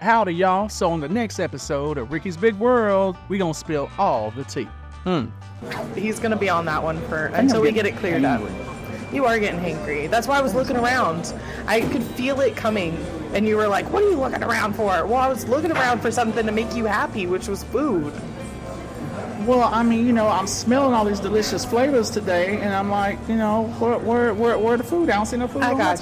Howdy, y'all. So on the next episode of Ricky's Big World, we gonna spill all the tea. He's gonna be on that one until we get it cleared up. You are getting hangry. That's why I was looking around. I could feel it coming. And you were like, what are you looking around for? Well, I was looking around for something to make you happy, which was food. Well, I mean, I'm smelling all these delicious flavors today, and I'm like, where the food? I don't see no food. I got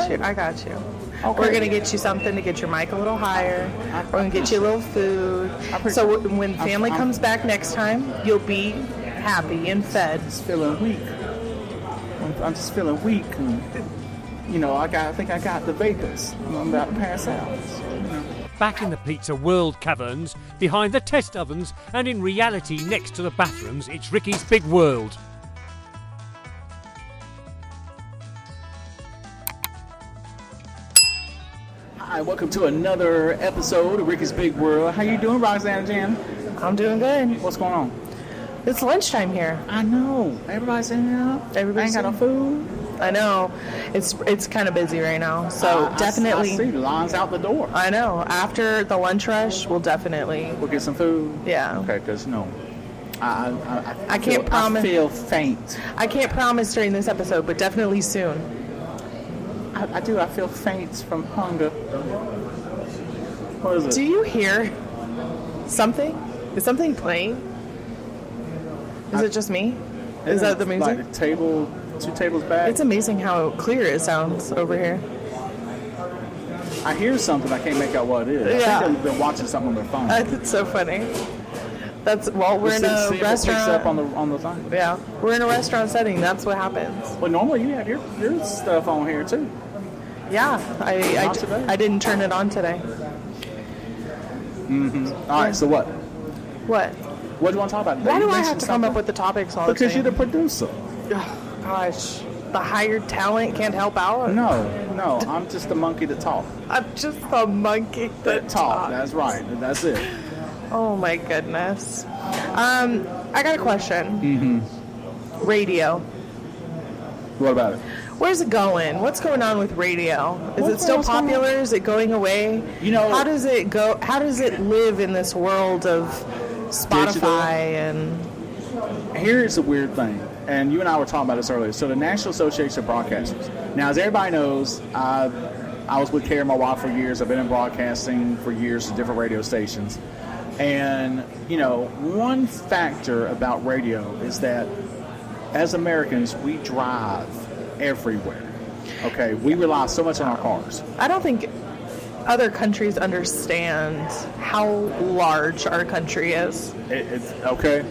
you. Okay. We're going to get you something to get your mic a little higher. We're going to get you a little food. So when family comes back next time, you'll be happy and fed. I'm just feeling weak. I'm just feeling weak. And, I think I got the vapors. I'm about to pass out. Back in the pizza world caverns, behind the test ovens, and in reality next to the bathrooms, it's Ricky's Big World. Hi, welcome to another episode of Ricky's Big World. How you doing, Roxanna Jan? I'm doing good. What's going on? It's lunchtime here. I know. Everybody's in here. Everybody's ain't got no food. I know. It's kind of busy right now. So definitely. I see the lines out the door. I know. After the lunch rush, we'll get some food. Yeah. Okay, because I can't promise. I feel faint. I can't promise during this episode, but definitely soon. I do. I feel faint from hunger. What is it? Do you hear something? Is something playing? Is it just me? Is that the music? Like the table, 2 tables back. It's amazing how clear it sounds over here. I hear something. I can't make out what it is. Yeah. I think they're watching something on their phone. It's so funny. We're in a restaurant. It picks up on the thing. Yeah, we're in a restaurant setting. That's what happens. Well, normally you have your stuff on here too. Yeah, I didn't turn it on today. Mm-hmm. All right. So what? What? What do you want to talk about? Why do I have to come up with the topics all the time? Because you're the producer. Oh, gosh, the hired talent can't help out? No, I'm just the monkey that talks. I'm just the monkey that talks. That's right. That's it. Oh, my goodness. I got a question. Mm-hmm. Radio. What about it? Where's it going? What's going on with radio? Is it still popular? Is it going away? How does it go? How does it live in this world of Spotify and... Here's a weird thing, and you and I were talking about this earlier. So the National Association of Broadcasters. Now, as everybody knows, I was with KMRY for years. I've been in broadcasting for years at different radio stations. And, one factor about radio is that as Americans, we drive everywhere. Okay? We rely so much on our cars. I don't think other countries understand how large our country is. It's okay.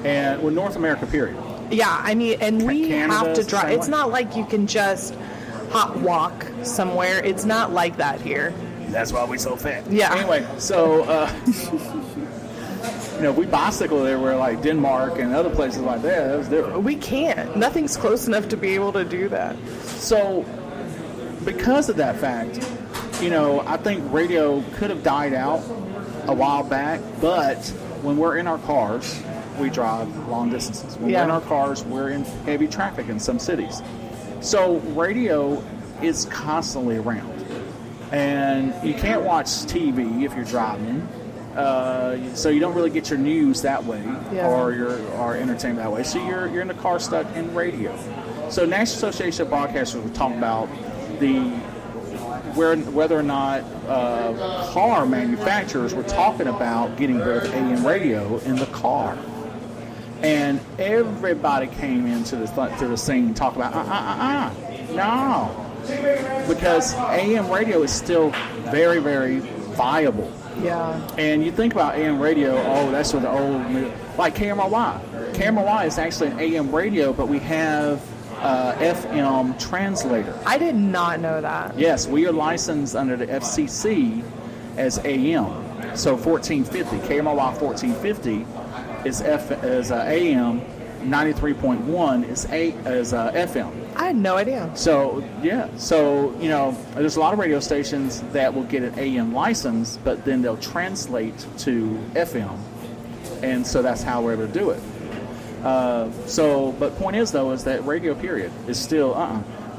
And North America, period. Yeah, I mean, and we have to drive. It's way. not like you can just hot walk somewhere. It's not like that here. That's why we're so fat. Yeah. Anyway, so, we bicycle everywhere like Denmark and other places like that. That was different. We can't. Nothing's close enough to be able to do that. So, because of that fact, I think radio could have died out a while back, but when we're in our cars, we drive long distances. When we're in our cars, we're in heavy traffic in some cities. So radio is constantly around. And you can't watch TV if you're driving. So you don't really get your news that way or entertainment that way. So you're in the car stuck in radio. So National Association of Broadcasters was talking about whether or not car manufacturers were talking about getting rid of AM radio in the car. And everybody came into the scene and talked about, no. Because AM radio is still very, very viable. Yeah. And you think about AM radio, that's what the old, like KMRY. KMRY is actually an AM radio, but we have FM translator. I did not know that. Yes, we are licensed under the FCC as AM. So 1450, KMRY 1450 is AM, 93.1 is FM. I had no idea. So, there's a lot of radio stations that will get an AM license, but then they'll translate to FM. And so that's how we're able to do it. But point is, though, is that radio, period, is still,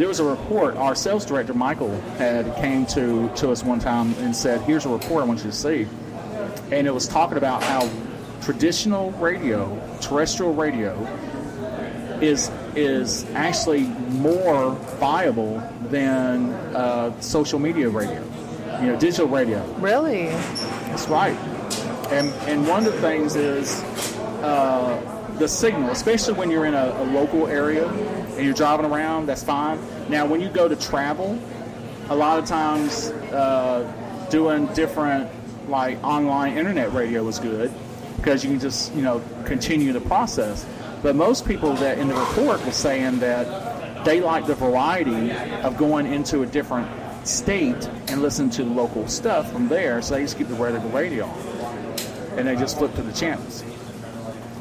there was a report. Our sales director, Michael, came to us one time and said, here's a report I want you to see. And it was talking about how traditional radio, terrestrial radio, is actually more viable than social media radio, digital radio. Really? That's right. And one of the things is the signal, especially when you're in a local area and you're driving around, that's fine. Now, when you go to travel, a lot of times doing different, like, online internet radio is good because you can just, continue the process. But most people that in the report were saying that they like the variety of going into a different state and listen to local stuff from there, so they just keep the regular radio on. And they just flip to the channels.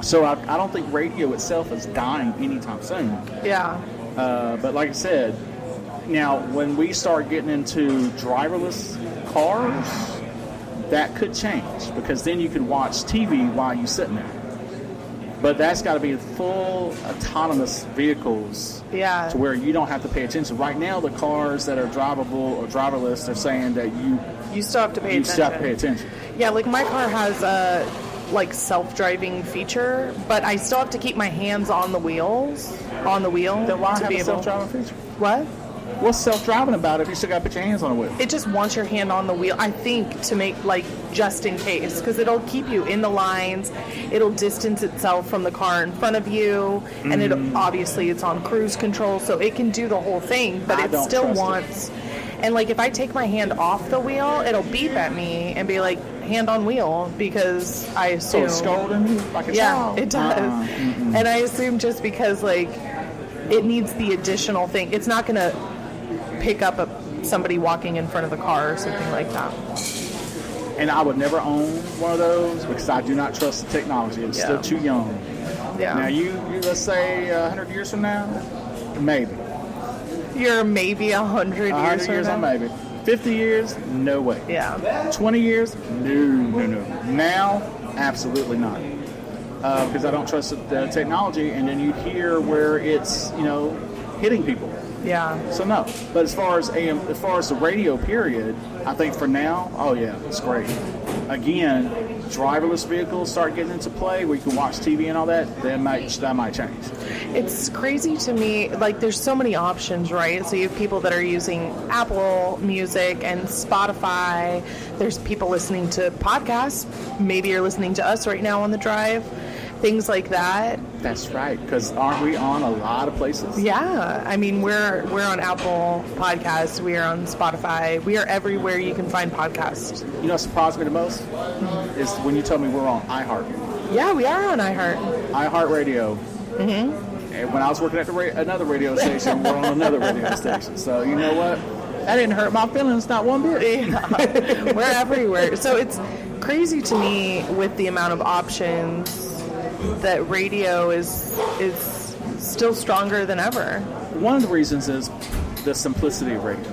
So I don't think radio itself is dying anytime soon. Yeah. But like I said, now when we start getting into driverless cars, that could change because then you could watch TV while you're sitting there. But that's got to be full autonomous vehicles to where you don't have to pay attention. Right now, the cars that are drivable or driverless, they're saying that you still have to pay attention. You still have to pay attention. Yeah, like my car has a self-driving feature, but I still have to keep my hands on the wheel. Then why have a self-driving feature? What? What's self-driving about if you still got to put your hands on the wheel? It just wants your hand on the wheel, I think, to make, just in case, because it'll keep you in the lines, it'll distance itself from the car in front of you, and obviously it's on cruise control, so it can do the whole thing, but it still wants... And, if I take my hand off the wheel, it'll beep at me and be like, hand on wheel, because I assume... So it's scolding you like a child? Yeah, it does. And I assume just because, it needs the additional thing. It's not going to pick up somebody walking in front of the car or something like that. And I would never own one of those because I do not trust the technology. It's still too young. Yeah. Now, you let's say 100 years from now, maybe. You're maybe 100 years 100 years from now? Maybe. 50 years, no way. Yeah. 20 years, no. Now, absolutely not. Because I don't trust the technology, and then you hear where it's, hitting people. Yeah. So no. But as far as the radio period, I think for now, oh yeah, it's great. Again, driverless vehicles start getting into play where you can watch TV and all that, that might change. It's crazy to me, there's so many options, right? So you have people that are using Apple Music and Spotify. There's people listening to podcasts. Maybe you're listening to us right now on the drive. Things like that. That's right, because aren't we on a lot of places? Yeah, I mean we're on Apple Podcasts, we are on Spotify, we are everywhere you can find podcasts. You know what surprised me the most is when you told me we're on iHeart. Yeah, we are on iHeart. iHeartRadio. Mm-hmm. And when I was working at another radio station, we're on another radio station. So you know what? That didn't hurt my feelings, not one bit. Yeah. We're everywhere. So it's crazy to me with the amount of options that radio is still stronger than ever. One of the reasons is the simplicity of radio.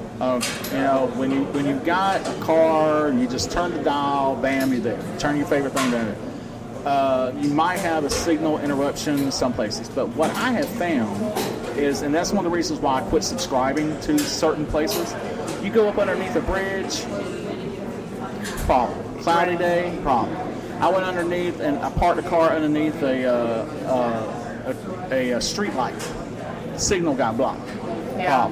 When you've got a car and you just turn the dial, bam, you're there. Turn your favorite thing down. You might have a signal interruption in some places, but what I have found is, and that's one of the reasons why I quit subscribing to certain places, you go up underneath a bridge, problem. Cloudy day, problem. I went underneath and I parked the car underneath a street light. Signal got blocked. Yeah.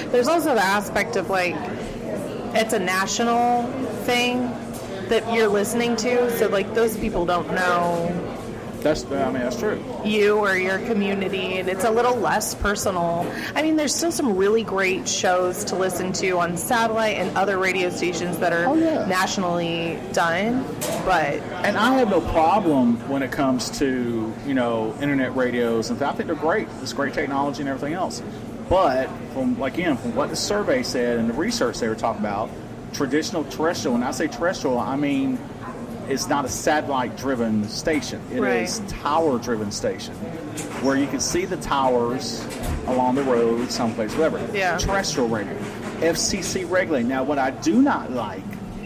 There's also the aspect of it's a national thing that you're listening to, so those people don't know. That's true. You or your community, and it's a little less personal. I mean, there's still some really great shows to listen to on satellite and other radio stations that are nationally done, but... And I have no problem when it comes to, internet radios, and I think they're great. It's great technology and everything else. But, from what the survey said and the research they were talking about, traditional terrestrial, when I say terrestrial, I mean... It's not a satellite-driven station. It is tower-driven station, where you can see the towers along the road, someplace, whatever. Yeah. Terrestrial radio, FCC regulated. Now, what I do not like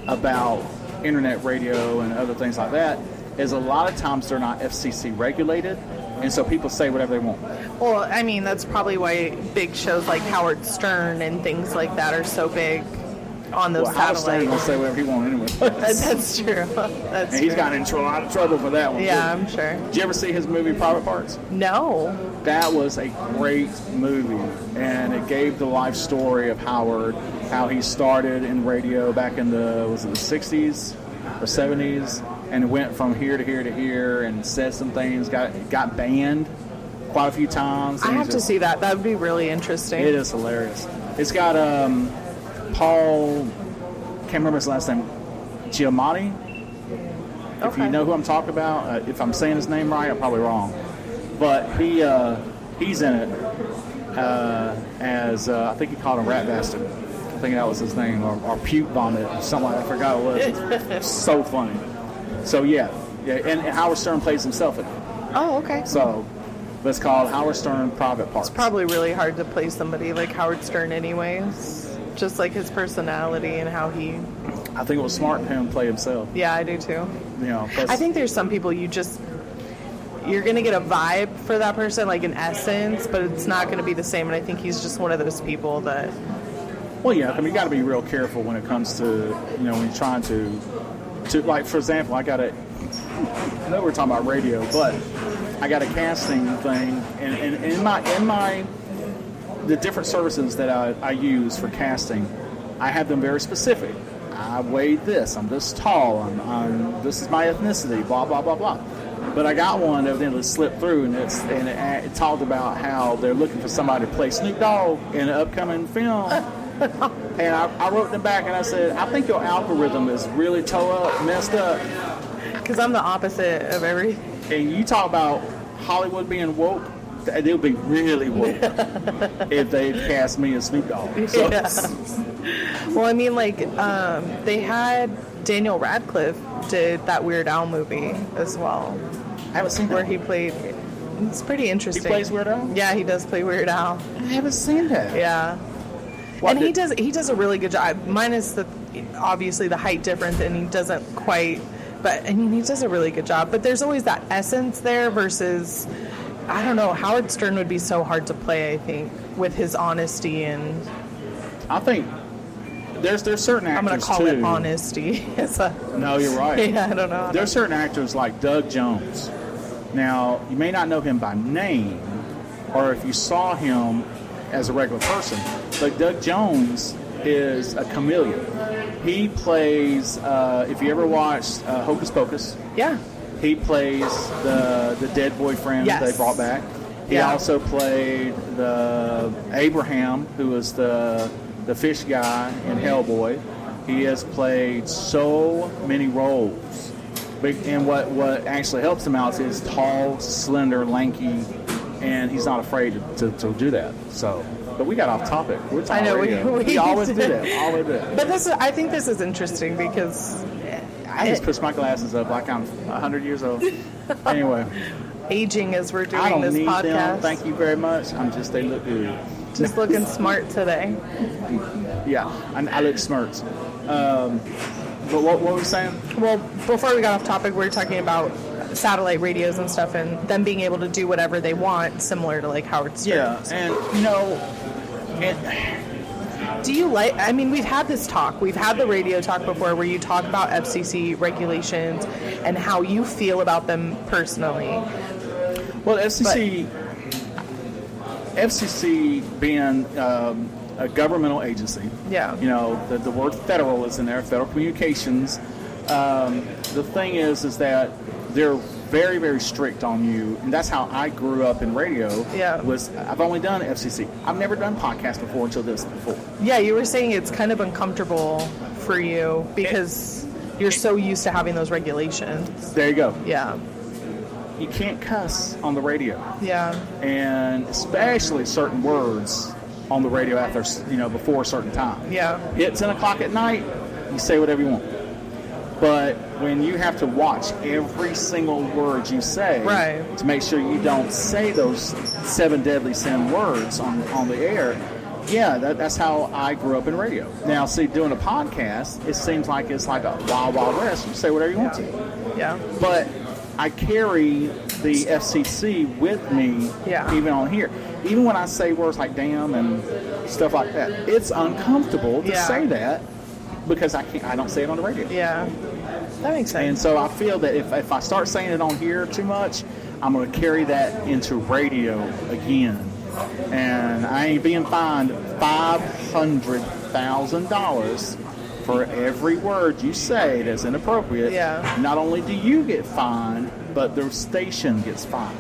about internet radio and other things like that is a lot of times they're not FCC regulated, And so people say whatever they want. Well, I mean, that's probably why big shows like Howard Stern and things like that are so big on those Howard Stern satellites. will say whatever he wants anyway. That's true. That's And he's true. gotten in a lot of trouble for that one. Yeah, too. I'm sure. Did you ever see his movie Private Parts? No. That was a great movie, and it gave the life story of Howard, how he started in radio back in the 60s or 70s, and went from here to here to here, and said some things, got banned quite a few times. I have to see that. That would be really interesting. It is hilarious. It's got Paul, can't remember his last name, Giamatti. If you know who I'm talking about, if I'm saying his name right, I'm probably wrong. But he's in it as I think he called him Rat Bastard. I think that was his name, or Puke Vomit, or something like that. I forgot what it was. So funny. So yeah, and Howard Stern plays himself in it. Oh, okay. So, but it's called Howard Stern Private Parts. It's probably really hard to play somebody like Howard Stern anyways. Just like his personality and how he... I think it was smart for him to play himself. Yeah, I do too. You know, I think there's some people you're going to get a vibe for that person, like an essence, but it's not going to be the same. And I think he's just one of those people that... Well, yeah, I mean, you got to be real careful when it comes to, when you're trying to like, for example, I know we're talking about radio, but I got a casting thing, and in my the different services that I use for casting, I have them very specific. I weighed this. I'm this tall. This is my ethnicity. Blah blah blah blah. But I got one that evidently slipped through, and it talked about how they're looking for somebody to play Snoop Dogg in an upcoming film. And I wrote them back and I said, I think your algorithm is really messed up. Because I'm the opposite of everything. And you talk about Hollywood being woke, they'll be really woke if they cast me as Snoop Dogg. So, yeah. Well, I mean, like, they had Daniel Radcliffe did that Weird Al movie as well. I haven't seen that. Where he played... It's pretty interesting. He plays Weird Al? Yeah, he does play Weird Al. I haven't seen that. Yeah. What and he does a really good job. Minus obviously the height difference, and he doesn't quite. But I mean, he does a really good job. But there's always that essence there versus, I don't know. Howard Stern would be so hard to play. I think with his honesty and. I think there's certain actors. I'm going to call it honesty. No, you're right. Yeah, I don't know. There's certain actors like Doug Jones. Now, you may not know him by name, or if you saw him as a regular person, but Doug Jones is a chameleon. He plays, if you ever watched Hocus Pocus, yeah, he plays the dead boyfriend they brought back. He also played the Abraham, who was the fish guy in Hellboy. He has played so many roles. And what actually helps him out is tall, slender, lanky, and he's not afraid to do that. So, but we got off topic. We're talking we always do that. Always do that. But I think this is interesting because I just push my glasses up like I'm 100 years old. Anyway, aging as we're doing I don't this need podcast. them. Thank you very much. They look good. Just looking smart today. Yeah, I look smart. But what were we saying? Well, before we got off topic, we were talking about satellite radios and stuff, and them being able to do whatever they want, similar to like Howard Stern. Yeah, and do you like? I mean, we've had this talk. We've had the radio talk before, where you talk about FCC regulations and how you feel about them personally. Well, FCC being a governmental agency. Yeah. The word federal is in there, Federal Communications. The thing is that they're very, very strict on you, and that's how I grew up in radio. Yeah. I've only done FCC. I've never done podcasts before until this before. Yeah, you were saying it's kind of uncomfortable for you because you're so used to having those regulations. There you go. Yeah. You can't cuss on the radio. Yeah. And especially certain words on the radio after, before a certain time. Yeah. Hit 10 o'clock at night, you say whatever you want. But when you have to watch every single word you say to make sure you don't say those 7 deadly sin words on the air, that's how I grew up in radio. Now, see, doing a podcast, it seems like it's like a wild, wild west. You say whatever you want to. Yeah. But I carry the FCC with me, Yeah. even on here. Even when I say words like damn and stuff like that, it's uncomfortable to Yeah. say that because I don't say it on the radio. Yeah. That makes sense. And so I feel that if I start saying it on here too much, I'm going to carry that into radio again. And I ain't being fined $500,000 for every word you say that's inappropriate. Yeah. Not only do you get fined, but the station gets fined.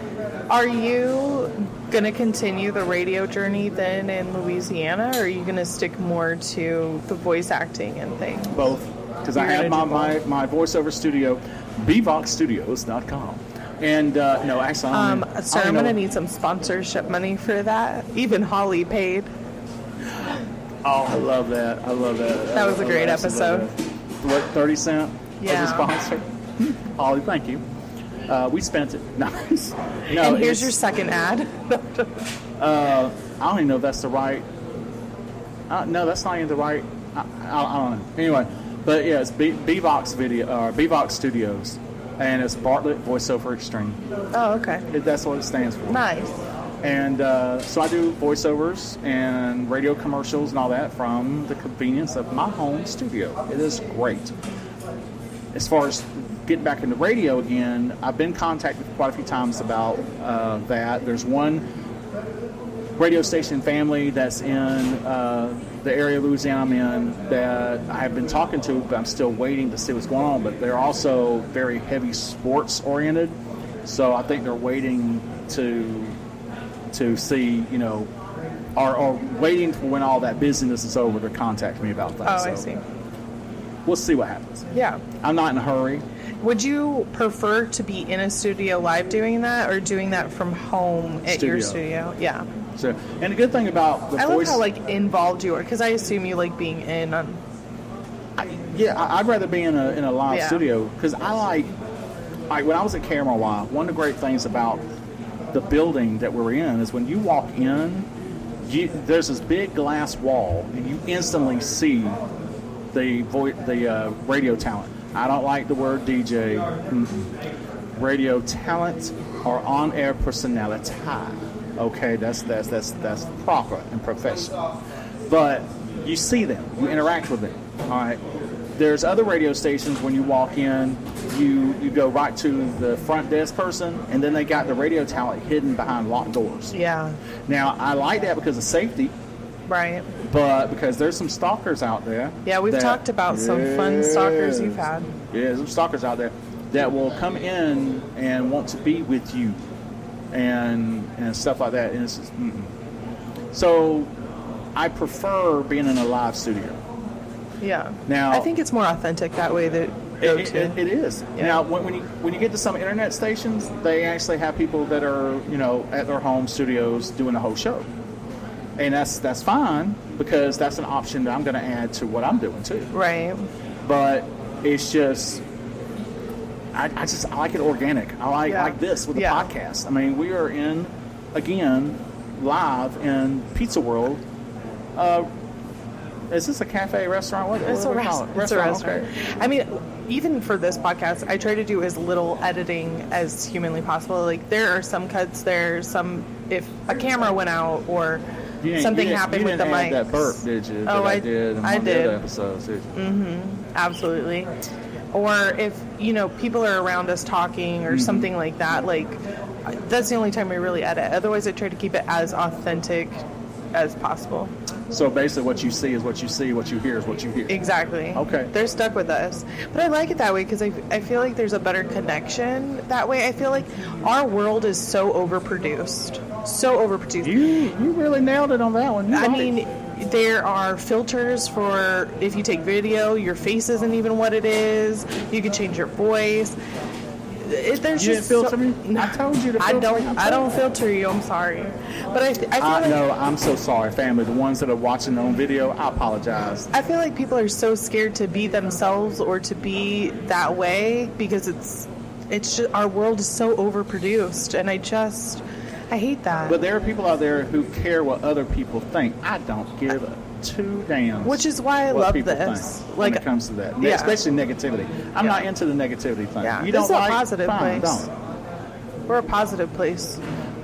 Are you going to continue the radio journey then in Louisiana, or are you going to stick more to the voice acting and things? Both. Because I You're have gonna do my voiceover studio, bvoxstudios.com. And no, actually, I don't even- Sir, I don't I'm know. going to need some sponsorship money for that. Even Holly paid. Oh, I love that. I love that. That was a great I absolutely episode. love that. What, 30 cents Yeah. as a sponsor? Holly, thank you. We spent it. Nice. No, And here's it's- your second ad. I don't even know if that's the right. No, that's not even the right. I don't know. Anyway, but yeah, it's Bvox Bvox Studios, and it's Bartlett Voiceover Extreme. Oh, okay. That's what it stands for. Nice. And so I do voiceovers and radio commercials and all that from the convenience of my home studio. It is great. As far as getting back into radio again, I've been contacted quite a few times about that. There's one radio station family that's in the area of Louisiana I'm in that I have been talking to, but I'm still waiting to see what's going on. But they're also very heavy sports oriented, so I think they're waiting to see, or waiting for when all that business is over to contact me about that. Oh, So I see. We'll see what happens. Yeah. I'm not in a hurry. Would you prefer to be in a studio live doing that, or doing that from home at your studio? Yeah. So, and the good thing about the I voice, love how involved you are, because I assume you like being in on. I'd rather be in a live Yeah. studio because I like when I was at Camera Wire, one of the great things about the building that we're in is when you walk in, there's this big glass wall, and you instantly see the radio talent. I don't like the word DJ. Radio talent or on-air personality. Okay, that's proper and professional. But you see them, you interact with them. All right. There's other radio stations when you walk in, you go right to the front desk person, and then they got the radio talent hidden behind locked doors. Yeah. Now, I like that because of safety, Right. but because there's some stalkers out there. Yeah, we've talked about some fun stalkers you've had. Yeah, there's some stalkers out there that will come in and want to be with you and stuff like that. And it's just, So I prefer being in a live studio. Yeah. Now- I think it's more authentic that way. That It is. Yeah. Now, when you get to some internet stations, they actually have people that are at their home studios doing the whole show, and that's fine because that's an option that I'm going to add to what I'm doing too. Right. But it's just I like it organic. I like this with the podcast. I mean, we are in again live in Pizza World. Is this a cafe, restaurant? What It's do a we call it? restaurant. Okay. I mean, even for this podcast, I try to do as little editing as humanly possible. Like, there are some cuts, if a camera went out or something happened with the mic. You didn't add that burp, did you? Oh, I did. In one of the did. other episodes, did you? Absolutely. Or if, people are around us talking or something like that, that's the only time we really edit. Otherwise, I try to keep it as authentic as possible. So basically what you see is what you see, what you hear is what you hear. Exactly. Okay. They're stuck with us. But I like it that way because I feel like there's a better connection that way. I feel like our world is so overproduced. So overproduced. You really nailed it on that one. I mean, there are filters for if you take video, your face isn't even what it is. You can change your voice. There's You just didn't filter me? I told you to filter me. I don't filter you. I'm sorry, but I feel like No, I'm so sorry, family. The ones that are watching on video, I apologize. I feel like people are so scared to be themselves or to be that way because it's just our world is so overproduced, and I hate that. But there are people out there who care what other people think. I don't give a two damns. Which is why I what love people this. think when it comes to that. Yeah. Especially negativity. I'm not into the negativity thing. Yeah. You This don't is a like, positive fine, place. don't. We're a positive place.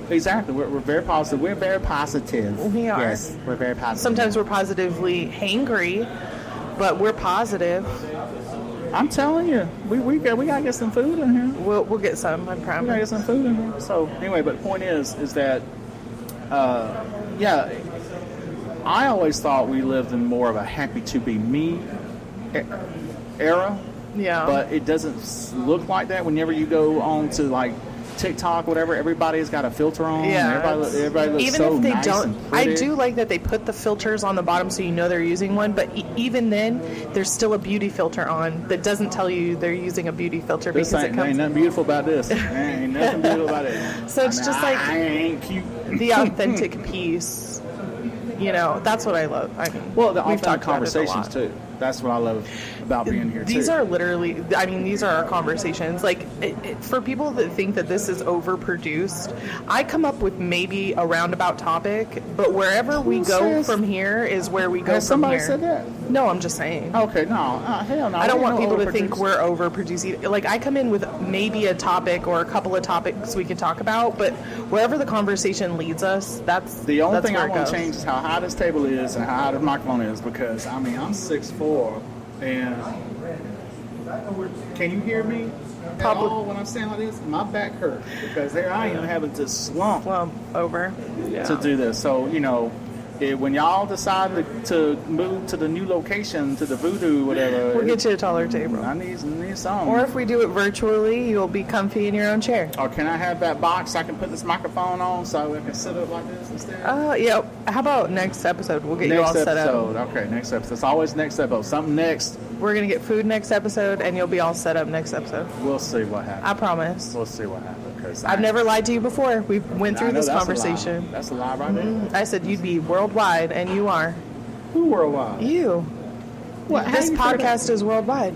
Exactly. We're very positive. We're very positive. We are. Yes, we're very positive. Sometimes we're positively hangry, but we're positive. I'm telling you, we gotta get some food in here. We'll get some, I We gotta promise. get some food in here. So anyway, but the point is that, yeah, I always thought we lived in more of a happy to be me era, Yeah. but it doesn't look like that. Whenever you go on to like TikTok, whatever, everybody's got a filter on. Yeah, everybody looks even so if they nice don't, and pretty. I do like that they put the filters on the bottom so you know they're using one. But even then, there's still a beauty filter on that doesn't tell you they're using a beauty filter This because it ain't comes. nothing beautiful about this. Ain't nothing beautiful about it. So it's just like I ain't cute. the authentic piece. You know, that's what I love. I mean, Well, the we've authentic talked about it a conversations lot. too. That's what I love about being here These too. are literally, I mean, these are our conversations. Like, for people that think that this is overproduced, I come up with maybe a roundabout topic, but wherever we go says- from here is where we go Has from somebody here. said that? No, I'm just saying. Okay, no, hell no. I don't we want no people to think overproduced. we're overproducing. Like, I come in with maybe a topic or a couple of topics we can talk about, but wherever the conversation leads us, that's The only that's thing where I it want to goes. change is how high this table is and how high the microphone is, because I mean I'm 6'4", and can you hear me? Probably. At all when I'm saying like this, my back hurts because there I am having to slump Well, over. Yeah. to do this. So when y'all decide to move to the new location, to the Voodoo, whatever, We'll get you a taller table. I need some. Or if we do it virtually, you'll be comfy in your own chair. Or can I have that box I can put this microphone on so I can sit up like this instead? Yeah. How about next episode? We'll get you all Next set up. episode. Okay, next episode. It's always next episode. Something next. We're going to get food next episode, and you'll be all set up next episode. We'll see what happens. I promise. We'll see what happens. I've never lied to you before. We went through this conversation. That's a lie right there. I said you'd be worldwide, and you are. Who worldwide? You. What? This How you figure podcast is worldwide.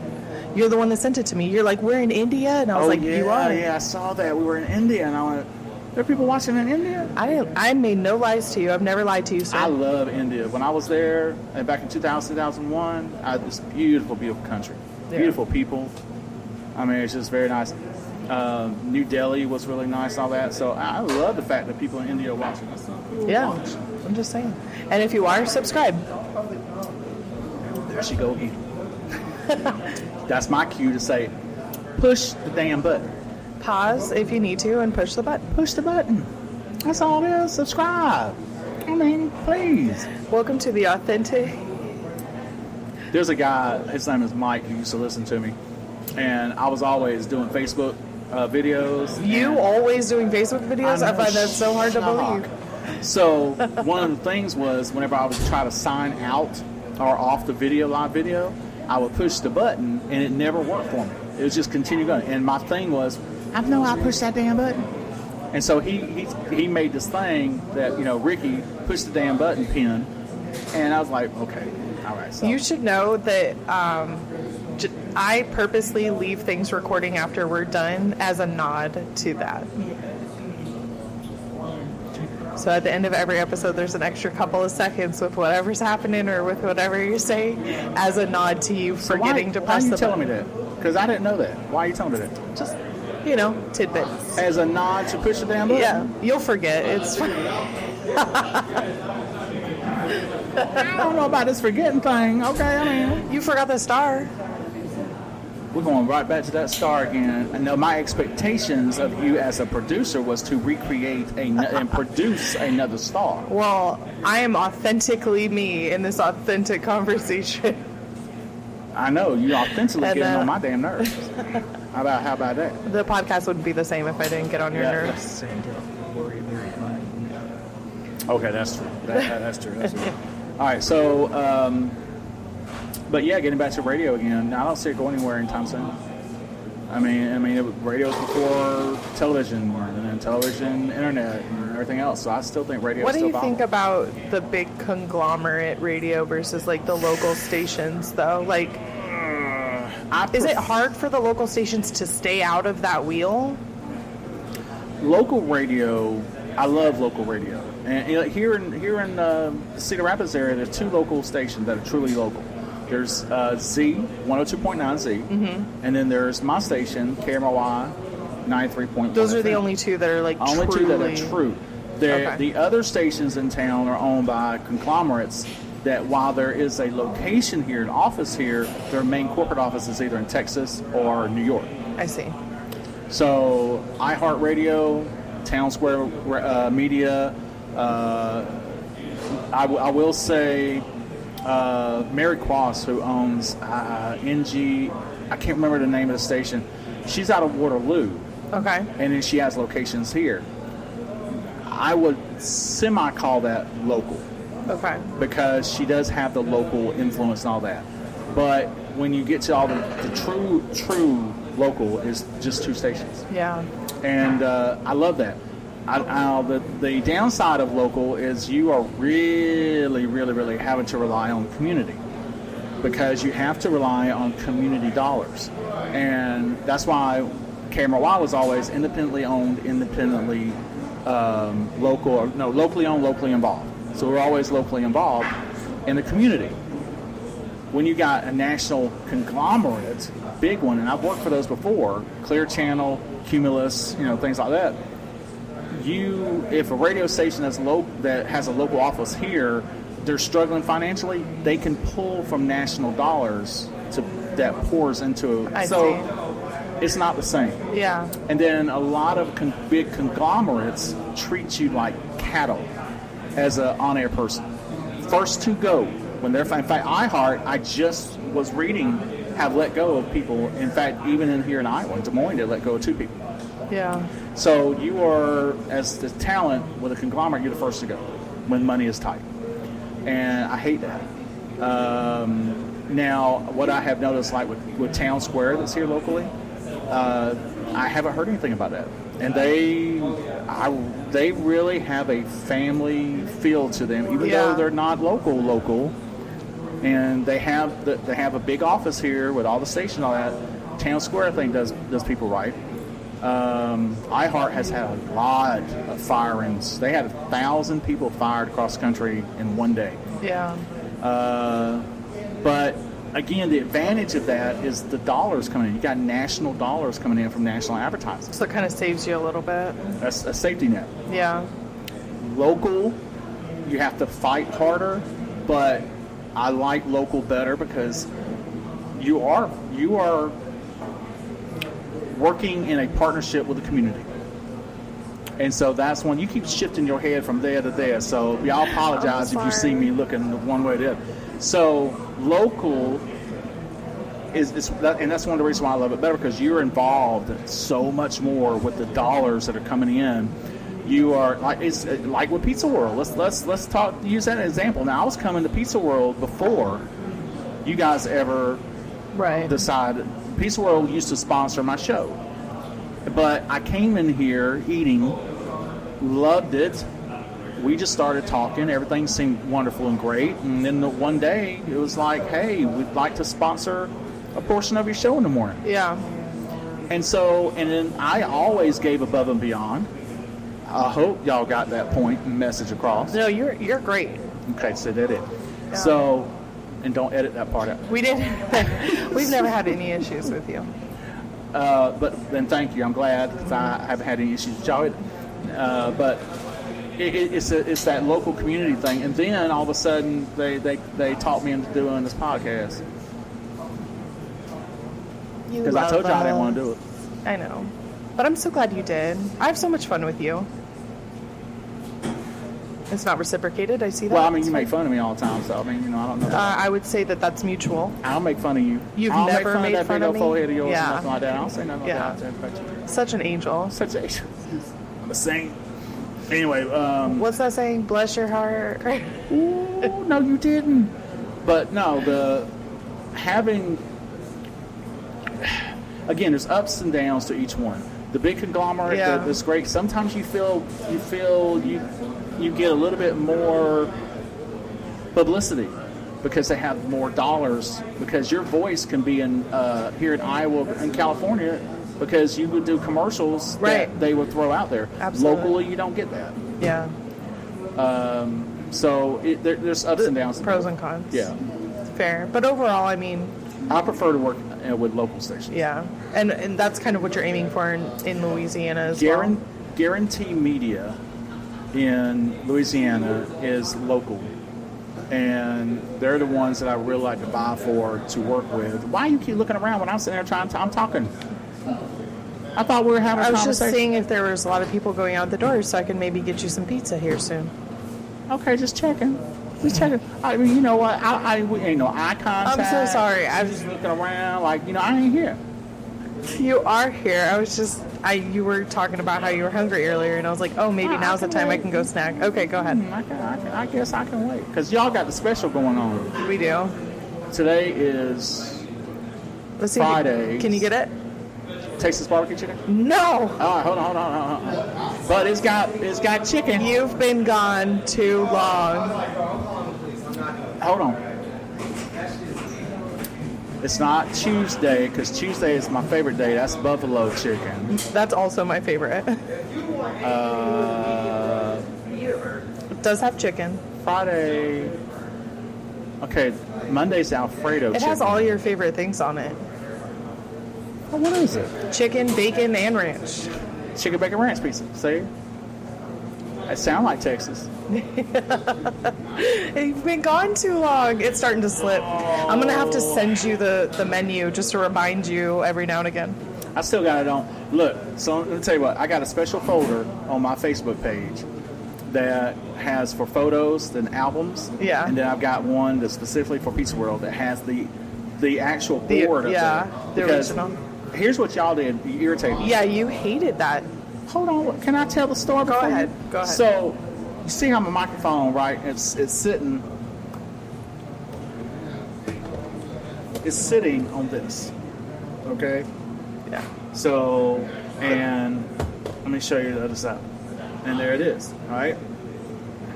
You're the one that sent it to me. You're like, we're in India, and I was like, yeah, you are. Yeah, I saw that. We were in India, and I went, there are people watching in India? I made no lies to you. I've never lied to you, sir. I love India. When I was there, and back in 2000, 2001, it's beautiful, beautiful country. Yeah. Beautiful people. I mean, it's just very nice. New Delhi was really nice, all that. So I love the fact that people in India are watching. That's so cool. Yeah, I'm just saying. And if you are, subscribe. There she go again. That's my cue to say, push the damn button. Pause if you need to and push the button. Push the button. That's all it is. Subscribe. I mean, please. Welcome to the authentic. There's a guy, his name is Mike, who used to listen to me. And I was always doing Facebook videos. You always doing Facebook videos? I find that so hard to believe. So one of the things was whenever I would try to sign out or off the live video, I would push the button and it never worked for me. It would just continue going. And my thing was, I know I pushed that damn button. And so he made this thing that, Ricky, push the damn button pin. And I was like, okay, all right. So You should know that I purposely leave things recording after we're done as a nod to that. So at the end of every episode, there's an extra couple of seconds with whatever's happening or with whatever you're saying as a nod to you forgetting to press why are the you telling button. me that? Because I didn't know that. Why are you telling me that? Just, tidbits. As a nod to push the damn button? Yeah, you'll forget. It's fine. I don't know about this forgetting thing. Okay, I mean, You forgot the star. we're going right back to that star again. I know my expectations of you as a producer was to recreate and produce another star. Well, I am authentically me in this authentic conversation. I know you authentically And, getting on my damn nerves. How about that? The podcast wouldn't be the same if I didn't get on your Yeah. nerves. Okay, that's true. That's true. That's true. All right, so, but yeah, getting back to radio again. I don't see it going anywhere anytime soon. I mean, radio was before television, and then television, internet, and everything else. So I still think radio. What is do still you think viable. about the big conglomerate radio versus like the local stations, though? Like, is it hard for the local stations to stay out of that wheel? Local radio, I love local radio. And here in the Cedar Rapids area, there's 2 local stations that are truly local. There's Z, 102.9 Z, and then there's my station, KMRY, 93.1. Those are the only 2 that are like only truly... 2 that are true. The other stations in town are owned by conglomerates that while there is a location here, an office here, their main corporate office is either in Texas or New York. I see. So iHeartRadio, Town Square Media, I will say Mary Quas, who owns NG, I can't remember the name of the station. She's out of Waterloo. Okay. And then she has locations here. I would semi-call that local. Okay. Because she does have the local influence and all that. But when you get to all the true local is just 2 stations. Yeah. And I love that. The downside of local is you are really, really, really having to rely on community because you have to rely on community dollars. And that's why KMRY was always independently owned, independently locally owned, locally involved. So we're always locally involved in the community. When you got a national conglomerate, big one, and I've worked for those before, Clear Channel, Cumulus, things like that. If a radio station that has a local office here, they're struggling financially, they can pull from national dollars that pours into it. It's not the same. Yeah. And then a lot of big conglomerates treat you like cattle as an on-air person. First to go. In fact, iHeart, I just was reading, have let go of people. In fact, even here in Iowa, in Des Moines, they let go of 2 people. Yeah. So you are, as the talent with a conglomerate, you're the first to go when money is tight. And I hate that. Now, what I have noticed, like with Town Square that's here locally, I haven't heard anything about that. And they really have a family feel to them, even though they're not local. And they have a big office here with all the stations and all that. Town Square, I think, does people right. iHeart has had a lot of firings. They had 1,000 people fired across the country in one day. Yeah. But again, the advantage of that is the dollars coming in. You got national dollars coming in from national advertising. So it kind of saves you a little bit. That's a safety net. Yeah. Local, you have to fight harder, but I like local better because you are working in a partnership with the community. And so that's when you keep shifting your head from there to there. So y'all apologize if you see me looking one way or the other. So local and that's one of the reasons why I love it better, because you're involved so much more with the dollars that are coming in. You are it's like with Pizza World. Let's use that as an example. Now I was coming to Pizza World before you guys ever decided. Pizza World used to sponsor my show, but I came in here eating, loved it. We just started talking. Everything seemed wonderful and great. And then one day it was like, hey, we'd like to sponsor a portion of your show in the morning. Yeah. And then I always gave above and beyond. I hope y'all got that point and message across. No, you're great. Okay, so that it. Yeah. So, and don't edit that part out. We didn't. We've never had any issues with you. But then thank you. I'm glad because I haven't had any issues with y'all. But it's that local community thing. And then all of a sudden they talked me into doing this podcast. Because I told you I didn't want to do it. I know. But I'm so glad you did. I have so much fun with you. It's not reciprocated. I see that. Well, I mean, you make fun of me all the time, so I mean, I don't know. I would say that that's mutual. I'll make fun of you. You've I'll never make made fun of that big old forehead of yours me? and nothing like that. I'll say nothing like that. Such an angel. Such an angel. I'm a saint. Anyway. What's that saying? Bless your heart. Ooh, no, you didn't. But no, again, there's ups and downs to each one. The big conglomerate, that's great. Sometimes you feel you get a little bit more publicity because they have more dollars. Because your voice can be in here in Iowa and California because you would do commercials Right. that they would throw out there. Absolutely. Locally, you don't get that. Yeah. So there's ups and downs. Pros and cons. Yeah. Fair. But overall, I mean, I prefer to work with local stations. yeah. And that's kind of what you're aiming for in Louisiana as well. Guarantee Media in Louisiana is local. And they're the ones that I really like to buy for to work with. Why you keep looking around when I'm sitting there I'm talking? I thought we were having a I was conversation. just seeing if there was a lot of people going out the door so I can maybe get you some pizza here soon. Okay, just checking. Just checking. I mean, you know what? I ain't no eye contact. I'm so sorry. I was just looking around like, I ain't here. You are here. I was just, you were talking about how you were hungry earlier, and I was like, oh, maybe now's the time I can go snack. Okay, go ahead. I guess I can wait. Because y'all got the special going on. We do. Today is Let's see. Friday. Can you get it? Texas barbecue chicken? No. All right, hold on. But it's got chicken. You've been gone too long. Hold on. It's not Tuesday, because Tuesday is my favorite day. That's buffalo chicken. That's also my favorite. It does have chicken. Friday. Okay, Monday's Alfredo chicken. It has all your favorite things on it. Oh, what is it? Chicken, bacon, and ranch. Chicken bacon ranch pizza. See? It sounds like Texas. You've been gone too long. It's starting to slip. I'm going to have to send you the menu just to remind you every now and again. I still got it on. Look, so let me tell you what. I got a special folder on my Facebook page that has for photos and albums. Yeah. And then I've got one that's specifically for Pizza World that has the actual board of it. The original. Here's what y'all did. You irritated me. Yeah, you hated that. Hold on. Can I tell the story? Go ahead. So, you see how my microphone, right? It's sitting. It's sitting on this. Okay. Yeah. So, and let me show you the other side. And there it is. All right.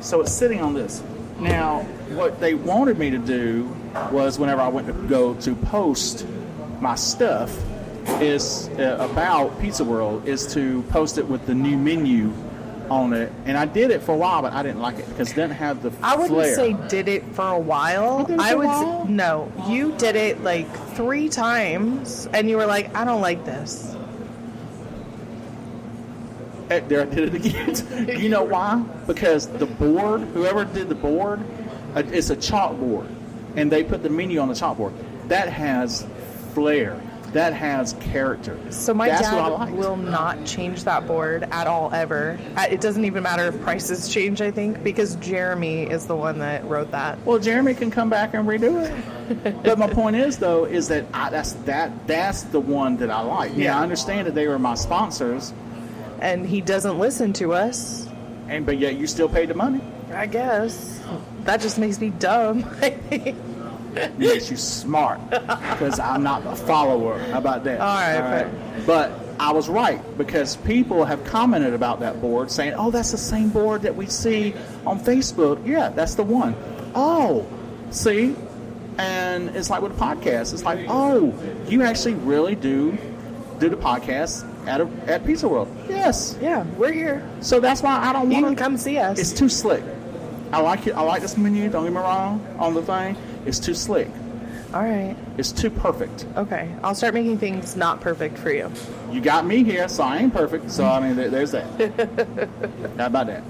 So it's sitting on this. Now, what they wanted me to do was, whenever I went to go to post my stuff, is about Pizza World, is to post it with the new menu on it. And I did it for a while, but I didn't like it because it didn't have the I wouldn't flair. say did it for a while. No, you did it like 3 times, and you were like, I don't like this. There, I did it again. You know why? Because the board, whoever did the board, it's a chalkboard, and they put the menu on the chalkboard. That has flair. That has character. So my dad will not change that board at all, ever. It doesn't even matter if prices change, I think, because Jeremy is the one that wrote that. Well, Jeremy can come back and redo it. But my point is, though, is that that's the one that I like. Yeah, I understand that they were my sponsors. And he doesn't listen to us. But yet you still paid the money. I guess. That just makes me dumb. Makes you smart, because I'm not a follower. How about that? All right. But I was right, because people have commented about that board saying, oh, that's the same board that we see on Facebook. Yeah, that's the one. Oh, see? And it's like with a podcast. It's like, oh, you actually really do the podcast at Pizza World. Yes. Yeah, we're here. So that's why I don't want to. You can come see us. It's too slick. I like it. I like this menu. Don't get me wrong on the thing. It's too slick. All right. It's too perfect. Okay. I'll start making things not perfect for you. You got me here, so I ain't perfect. So, I mean, there's that. How about that?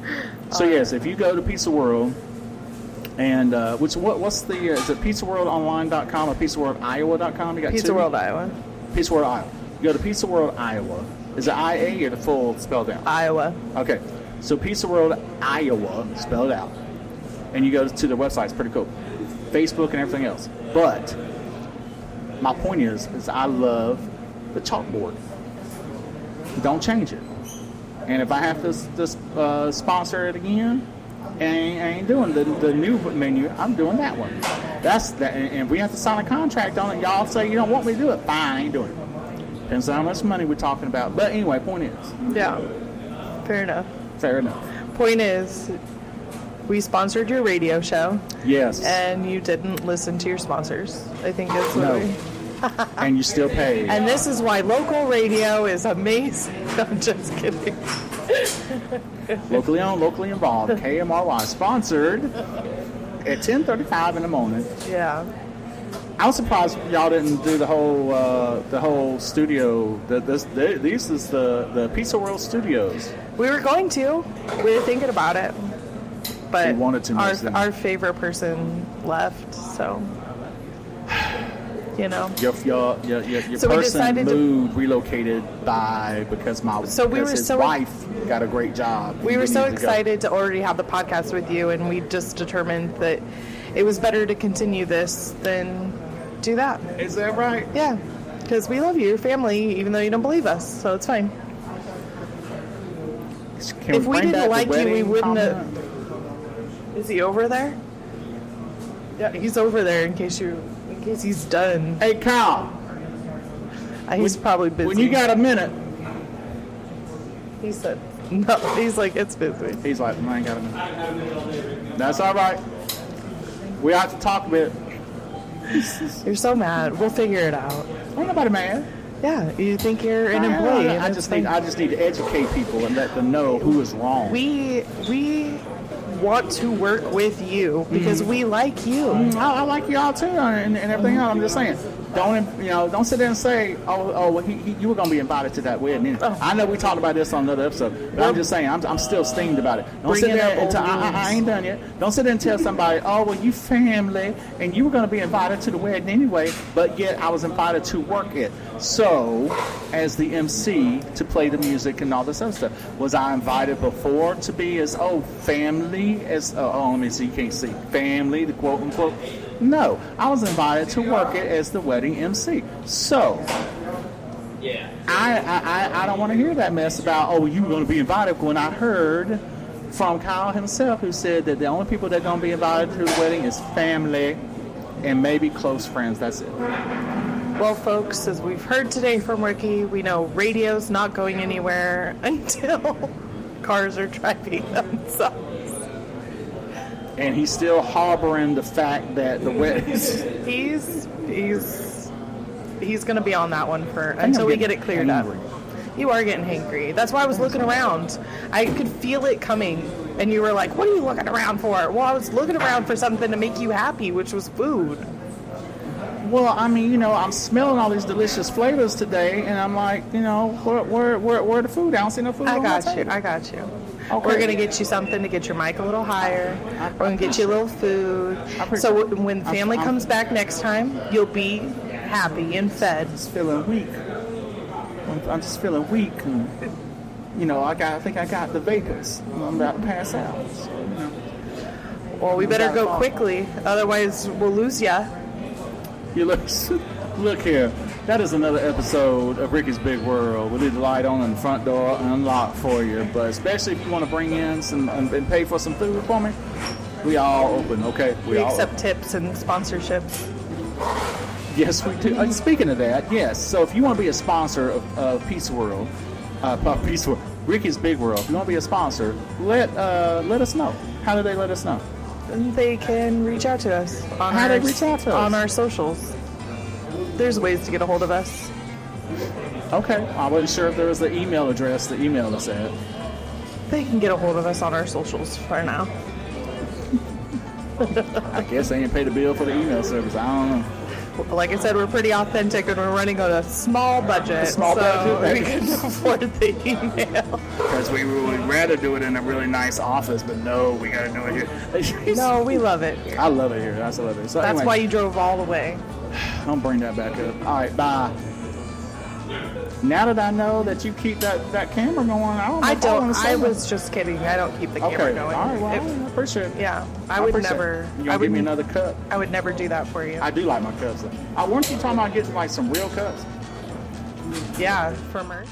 So, yes, if you go to Pizza World, and what's the, is it pizzaworldonline.com or pizzaworldiowa.com? You got Pizza two? World, Iowa. Pizza World, Iowa. You go to Pizza World, Iowa. Is it IA or the full spelled out? Iowa. Okay. So, Pizza World, Iowa, spelled out. And you go to their website. It's pretty cool. Facebook and everything else. But my point is I love the chalkboard. Don't change it. And if I have to sponsor it again, I ain't doing the new menu. I'm doing that one. That's that. And if we have to sign a contract on it, y'all say you don't want me to do it. Fine, I ain't doing it. Depends on how much money we're talking about. But anyway, point is. Yeah. Fair enough. Fair enough. Point is, we sponsored your radio show. Yes. And you didn't listen to your sponsors, I think is what and you still pay. And this is why local radio is amazing. I'm just kidding. Locally owned, locally involved. KMRY sponsored at 10:35 in the morning. Yeah. I was surprised y'all didn't do the whole studio. This is the Pizza World Studios. We were going to. We were thinking about it. But We wanted to miss them. our favorite person left, so you know. Your So we person decided to- moved, relocated because his wife got a great job. We were He so needed to go. excited to already have the podcast with you, and we just determined that it was better to continue this than do that. Is that right? Yeah, because we love you, your family, even though you don't believe us, so it's fine. Can If we bring back didn't the like you, we wedding wouldn't have. comment? Is he over there? Yeah, he's over there in case he's done. Hey, Kyle. He's probably busy. When you got a minute, He said, no, he's like, it's busy. he's like, I ain't got a minute. That's all right. We have to talk a bit. You're so mad. We'll figure it out. Ain't nobody mad. Yeah, you think you're an employee. and I it's just fine. need to educate people and let them know who is wrong. We want to work with you because we like you. I like y'all too, and everything else. I'm just saying, don't sit there and say, well, you were gonna be invited to that wedding. Oh. I know we talked about this on another episode, but I'm just saying, I'm still steamed about it. Don't sit Bringing there up and old I wounds. ain't done yet. Don't sit there and tell somebody, well, you family, and you were gonna be invited to the wedding anyway, but yet I was invited to work it. So, as the MC to play the music and all this other stuff, was I invited before to be as family as let me see, you can't see family, the quote unquote. No, I was invited to work it as the wedding MC. So, I don't want to hear that mess about you were going to be invited, when I heard from Kyle himself, who said that the only people that are going to be invited to the wedding is family and maybe close friends. That's it. Well, folks, as we've heard today from Ricky, we know radio's not going anywhere until cars are driving themselves. And he's still harboring the fact that the wedding He's going to be on that one until we get it cleared up. You are getting hangry. That's why I was looking around. I could feel it coming. And you were like, what are you looking around for? Well, I was looking around for something to make you happy, which was food. Well, I mean, I'm smelling all these delicious flavors today, and I'm like, where the food? I don't see no food. I got you. Okay. We're going to get you something to get your mic a little higher. We're going to get you a little food. So when family comes back next time, you'll be happy and fed. I'm just feeling weak. I'm just feeling weak. And, I think I got the vapors. I'm about to pass out. So, Well, we better go quickly. Otherwise, we'll lose ya. You look here. That is another episode of Ricky's Big World. We leave the light on and the front door unlocked for you. But especially if you want to bring in some and pay for some food for me, we all open, okay? We accept tips and sponsorships. Yes, we do. Speaking of that, yes. So if you want to be a sponsor of Pizza World, Ricky's Big World, if you want to be a sponsor, let us know. How do they let us know? They can reach out to us on our socials. There's ways to get a hold of us. Okay. I wasn't sure if there was the email address to email us at. They can get a hold of us on our socials for now. I guess they didn't pay the bill for the email service. I don't know. Like I said, we're pretty authentic and we're running on a small budget. Budget. We can afford the email. Because we would rather do it in a really nice office, but no, we got to do it here. No, we love it. I love it here. I still love it. So That's anyway, why you drove all the way. don't bring that back up. All right, bye. Now that I know that you keep that camera going, I don't know. I don't. I was just kidding. I don't keep the camera Okay. going. All right. Well, I appreciate it. Yeah, I would never. You gonna give me another cup? I would never do that for you. I do like my cups. Weren't you talking about getting like some real cups? Yeah, for merch.